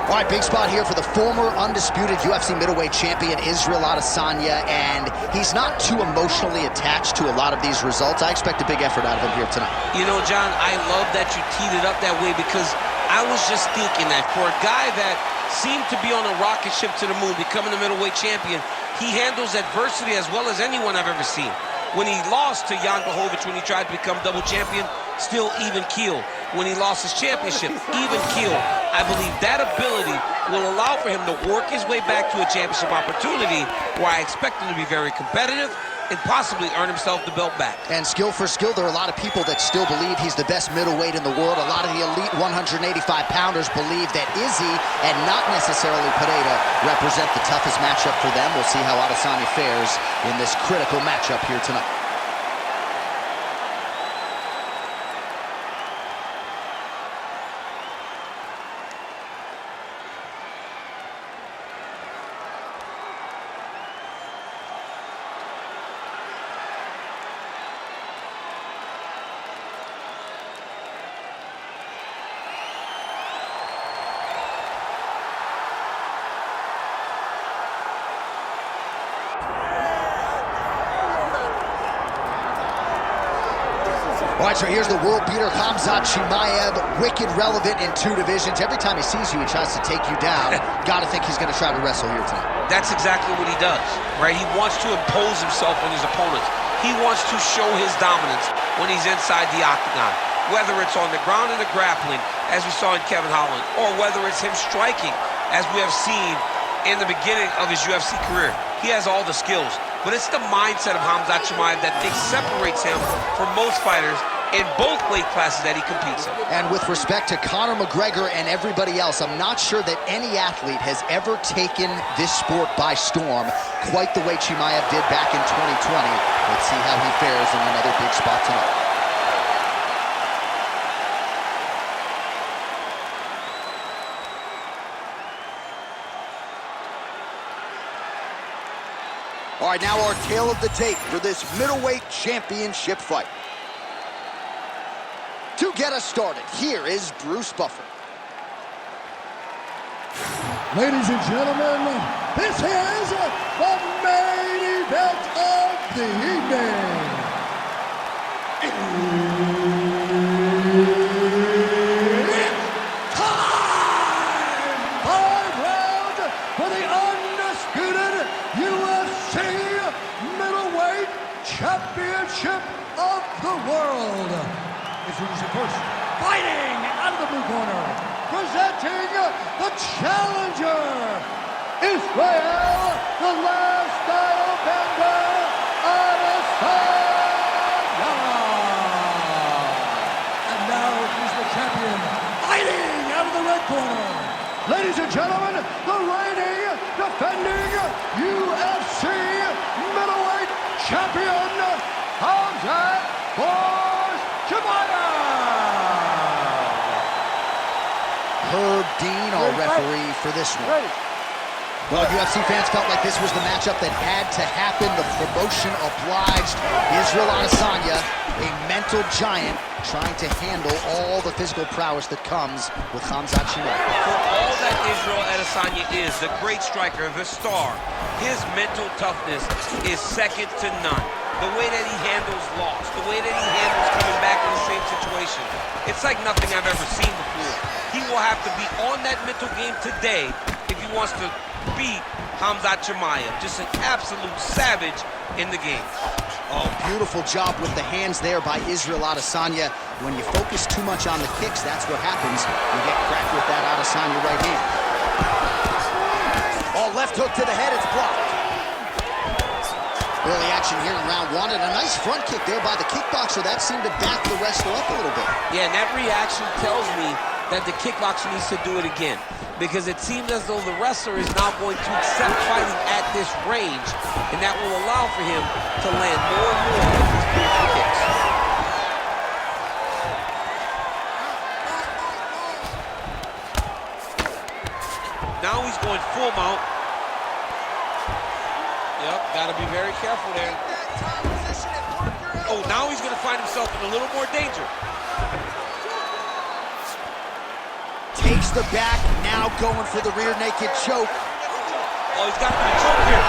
All right, big spot here for the former undisputed UFC middleweight champion, Israel Adesanya, and he's not too emotionally attached to a lot of these results. I expect a big effort out of him here tonight. You know, John, I love that you teed it up that way, because I was just thinking that for a guy that seemed to be on a rocket ship to the moon, becoming the middleweight champion, he handles adversity as well as anyone I've ever seen. When he lost to Jan Blachowicz, when he tried to become double champion, still even keel. When he lost his championship, even keel. I believe that ability will allow for him to work his way back to a championship opportunity, where I expect him to be very competitive and possibly earn himself the belt back. And skill for skill, there are a lot of people that still believe he's the best middleweight in the world. A lot of the elite 185-pounders believe that Izzy and not necessarily Pereira represent the toughest matchup for them. We'll see how Adesanya fares in this critical matchup here tonight. All right, so here's the world beater, Khamzat Chimaev, wicked relevant in 2 divisions. Every time he sees you, he tries to take you down. Got to think he's going to try to wrestle here tonight. That's exactly what he does, right? He wants to impose himself on his opponents. He wants to show his dominance when he's inside the octagon, whether it's on the ground in the grappling, as we saw in Kevin Holland, or whether it's him striking, as we have seen in the beginning of his UFC career. He has all the skills, but it's the mindset of Khamzat Chimaev that separates him from most fighters in both weight classes that he competes in. And with respect to Conor McGregor and everybody else, I'm not sure that any athlete has ever taken this sport by storm quite the way Chimaev did back in 2020. Let's see how he fares in another big spot tonight. All right, now our tale of the tape for this middleweight championship fight. To get us started, here is Bruce Buffer. Ladies and gentlemen, this is the main event of the evening. It's time! 5 rounds for the undisputed UFC middleweight championship of the world. Introducing first, fighting out of the blue corner, presenting the challenger, Israel, the last style bender, Adesanya. And now he's the champion, fighting out of the red corner. Ladies and gentlemen, the reigning, defending UFC middleweight champion, Khamzat Chimaev. Herb Dean, our referee for this one. Well, UFC fans felt like this was the matchup that had to happen. The promotion obliged. Israel Adesanya, a mental giant, trying to handle all the physical prowess that comes with Khamzat Chimaev. For all that Israel Adesanya is, the great striker, the star, his mental toughness is second to none. The way that he handles loss, the way that he handles coming back in the same situation, it's like nothing I've ever seen before. He will have to be on that mental game today if he wants to beat Khamzat Chimaev. Just an absolute savage in the game. Oh, beautiful job with the hands there by Israel Adesanya. When you focus too much on the kicks, that's what happens. You get cracked with that Adesanya right hand. Oh, left hook to the head, it's blocked. Early action here in round 1, and a nice front kick there by the kickboxer. That seemed to back the wrestler up a little bit. Yeah, and that reaction tells me that the kickboxer needs to do it again, because it seems as though the wrestler is now going to accept fighting at this range, and that will allow for him to land more and more of these beautiful kicks. Now he's going full mount. Yep, gotta be very careful there. Oh, now he's gonna find himself in a little more danger. Takes the back, now going for the rear naked choke. Oh, he's got the choke here.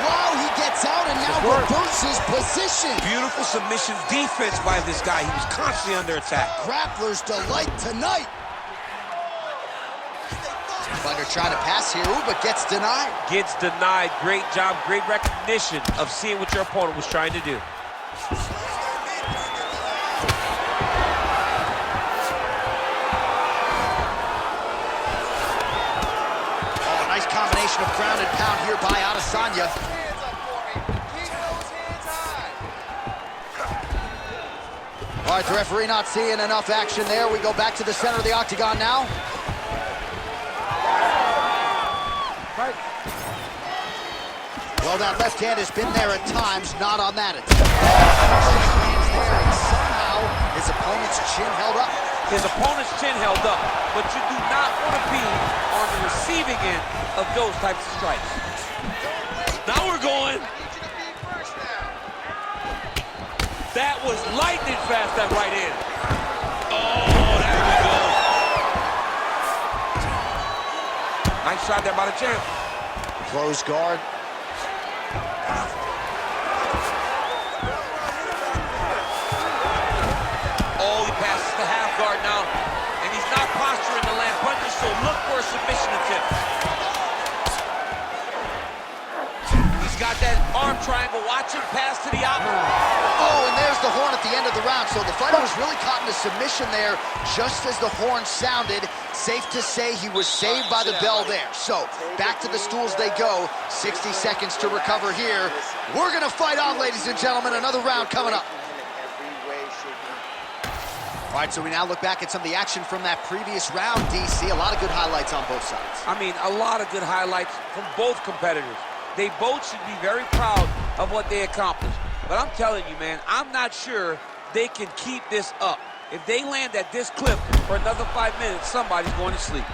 Wow, he gets out and now reverses position. Beautiful submission defense by this guy. He was constantly under attack. Grappler's delight tonight. Fighter trying to pass here, ooh, but gets denied. Gets denied. Great job, great recognition of seeing what your opponent was trying to do. Oh, nice combination of ground and pound here by Adesanya. All right, the referee not seeing enough action there. We go back to the center of the octagon now. Well, that left hand has been there at times, not on that attempt. Hands there, and somehow his opponent's chin held up. His opponent's chin held up, but you do not want to be on the receiving end of those types of strikes. Now we're going. That was lightning fast, that right hand. Oh, there we go. Nice shot there by the champ. Close guard. Oh, he passes the half guard now. And he's not posturing to land punches, so look for a submission attempt. He's got that arm triangle. Watch him pass to the opposite. Oh, and there's the horn at the end of the round. So the fighter was really caught in a submission there just as the horn sounded. Safe to say he was saved by the bell there. So back to the stools they go. 60 seconds to recover here. We're going to fight on, ladies and gentlemen. Another round coming up. All right, so we now look back at some of the action from that previous round, DC. A lot of good highlights on both sides. I mean, a lot of good highlights from both competitors. They both should be very proud of what they accomplished. But I'm telling you, man, I'm not sure they can keep this up. If they land at this clip for another 5 minutes, somebody's going to sleep.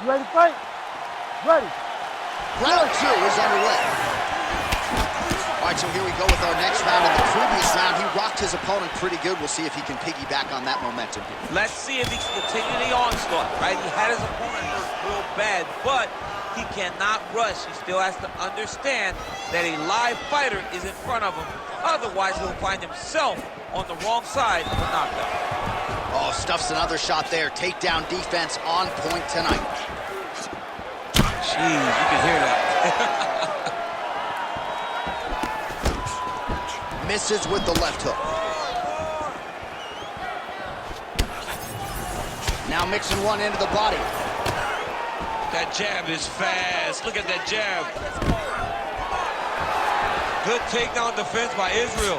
You ready to fight? Ready. Round 2 is underway. All right, so here we go with our next round. In the previous round, he rocked his opponent pretty good. We'll see if he can piggyback on that momentum here. Let's see if he can continue the onslaught, right? He had his opponent hurt real bad, but he cannot rush. He still has to understand that a live fighter is in front of him. Otherwise, he'll find himself on the wrong side of a knockout. Oh, stuffs another shot there. Takedown defense on point tonight. Jeez, you can hear that. Misses with the left hook. Now mixing one into the body. That jab is fast. Look at that jab. Good takedown defense by Israel.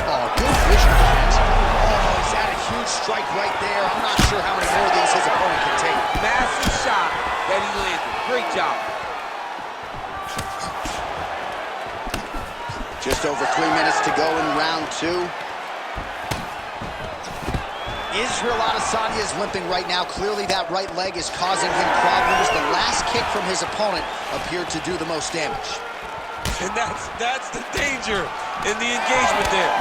Oh, good vision defense. Oh, he's had a huge strike right there. I'm not sure how many more of these his opponent can take. Massive shot that he landed. Great job. Just over 3 minutes to go in round 2. Israel Adesanya is limping right now. Clearly that right leg is causing him problems. The last kick from his opponent appeared to do the most damage. And that's the danger in the engagement there.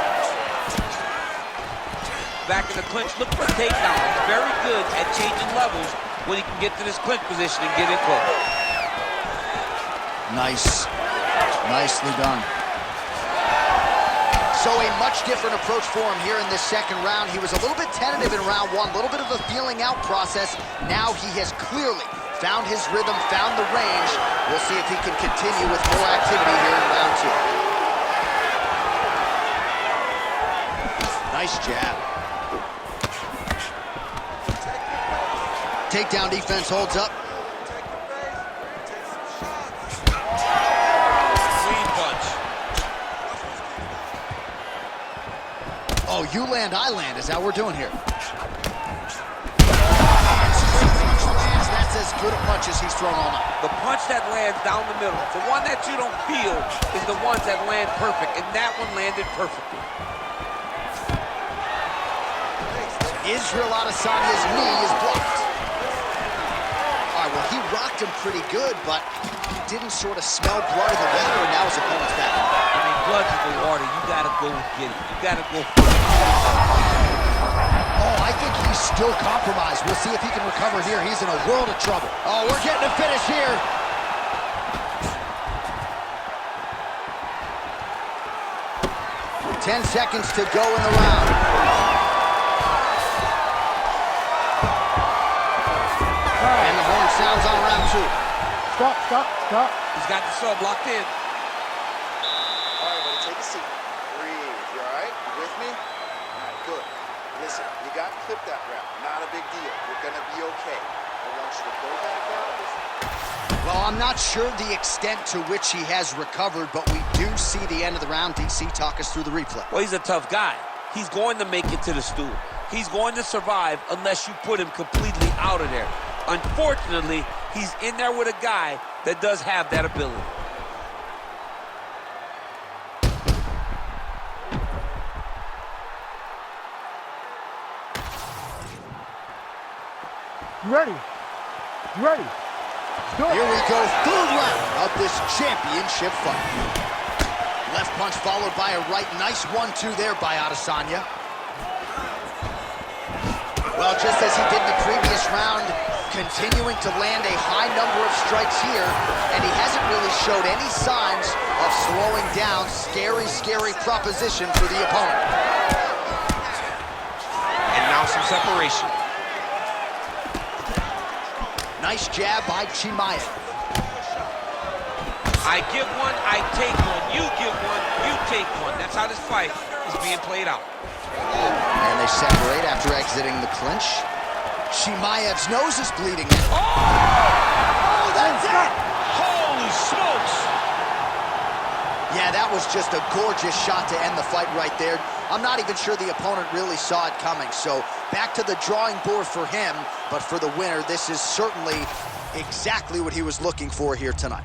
Back in the clinch, look for takedown. He's very good at changing levels when he can get to this clinch position and get in close. Nice. Nicely done. So a much different approach for him here in this second round. He was a little bit tentative in round 1, a little bit of a feeling out process. Now he has clearly found his rhythm, found the range. We'll see if he can continue with more activity here in round 2. Nice jab. Takedown defense holds up. Oh, you land, I land is how we're doing here. That's as good a punch as he's thrown all night. The punch that lands down the middle, the one that you don't feel, is the ones that land perfect, and that one landed perfectly. Israel Adesanya's knee is blocked. All right, well, he rocked him pretty good, but he didn't sort of smell blood in the water, and now his opponent's back. I mean, blood in the water. You got to go get it. You got to go. Oh, I think he's still compromised. We'll see if he can recover here. He's in a world of trouble. Oh, we're getting a finish here. Ten seconds to go in the round. And the horn sounds on round 2. Stop, stop, stop. He's got the sub locked in. All right, buddy, take a seat. Breathe. You all right? You with me? All right, good. Listen, you got clipped that round. Not a big deal. You're going to be okay. I want you to go back out. Well, I'm not sure the extent to which he has recovered, but we do see the end of the round. DC, talk us through the replay. Well, he's a tough guy. He's going to make it to the stool. He's going to survive unless you put him completely out of there. Unfortunately, he's in there with a guy that does have that ability. You ready? You ready? Here we go, third round of this championship fight. Left punch followed by a right. Nice 1-2 there by Adesanya. Well, just as he did in the previous round, continuing to land a high number of strikes here, and he hasn't really showed any signs of slowing down. Scary, scary proposition for the opponent. And now some separation. Nice jab by Chimaev. I give one, I take one. You give one, you take one. That's how this fight is being played out. And they separate after exiting the clinch. Chimaev's nose is bleeding. Oh, that's it! Holy smokes! Yeah, that was just a gorgeous shot to end the fight right there. I'm not even sure the opponent really saw it coming. So back to the drawing board for him. But for the winner, this is certainly exactly what he was looking for here tonight.